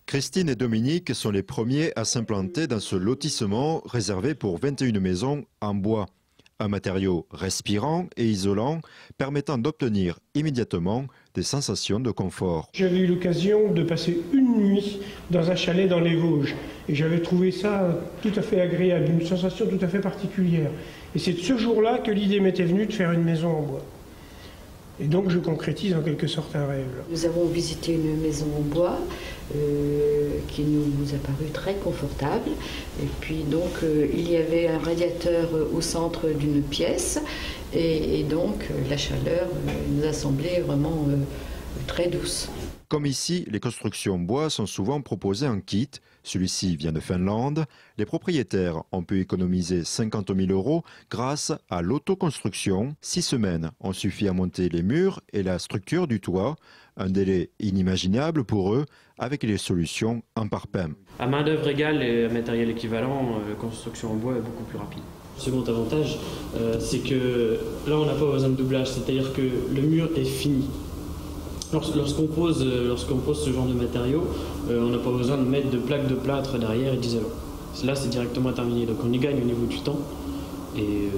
Christine et Dominique sont les premiers à s'implanter dans ce lotissement réservé pour 21 maisons en bois. Un matériau respirant et isolant permettant d'obtenir immédiatement des sensations de confort. J'avais eu l'occasion de passer une nuit dans un chalet dans les Vosges et j'avais trouvé ça tout à fait agréable, une sensation tout à fait particulière. Et c'est de ce jour-là que l'idée m'était venue de faire une maison en bois. Et donc je concrétise en quelque sorte un rêve. Nous avons visité une maison en bois qui nous a paru très confortable. Et puis donc il y avait un radiateur au centre d'une pièce et donc la chaleur nous a semblé vraiment très douce. Comme ici, les constructions bois sont souvent proposées en kit. Celui-ci vient de Finlande. Les propriétaires ont pu économiser 50 000 € grâce à l'autoconstruction. 6 semaines ont suffi à monter les murs et la structure du toit. Un délai inimaginable pour eux avec les solutions en parpaing. À main d'œuvre égale et à matériel équivalent, la construction en bois est beaucoup plus rapide. Le second avantage, c'est que là on n'a pas besoin de doublage, c'est-à-dire que le mur est fini. Lorsqu'on pose ce genre de matériaux, on n'a pas besoin de mettre de plaques de plâtre derrière et d'isolant. Là, c'est directement terminé. Donc on y gagne au niveau du temps et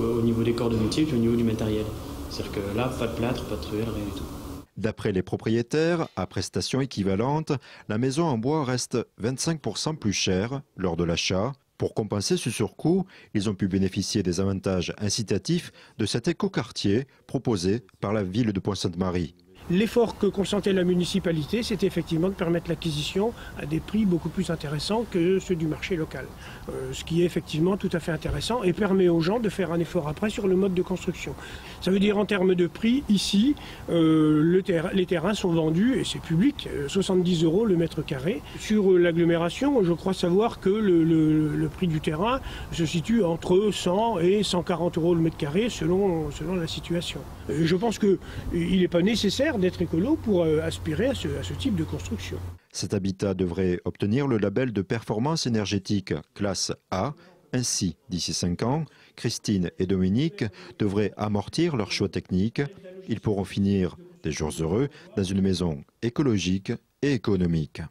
au niveau des corps de métier et au niveau du matériel. C'est-à-dire que là, pas de plâtre, pas de truelle, rien du tout. D'après les propriétaires, à prestations équivalentes, la maison en bois reste 25% plus chère lors de l'achat. Pour compenser ce surcoût, ils ont pu bénéficier des avantages incitatifs de cet écoquartier proposé par la ville de Pont-Sainte-Marie. L'effort que consentait la municipalité, c'était effectivement de permettre l'acquisition à des prix beaucoup plus intéressants que ceux du marché local. Ce qui est effectivement tout à fait intéressant et permet aux gens de faire un effort après sur le mode de construction. Ça veut dire en termes de prix, ici, les terrains sont vendus, et c'est public, 70 € le mètre carré. Sur l'agglomération, je crois savoir que le prix du terrain se situe entre 100 et 140 € le mètre carré selon la situation. Je pense qu'il n'est pas nécessaire d'être écolo pour aspirer à ce type de construction. Cet habitat devrait obtenir le label de performance énergétique classe A. Ainsi, d'ici 5 ans, Christine et Dominique devraient amortir leurs choix techniques. Ils pourront finir des jours heureux dans une maison écologique et économique.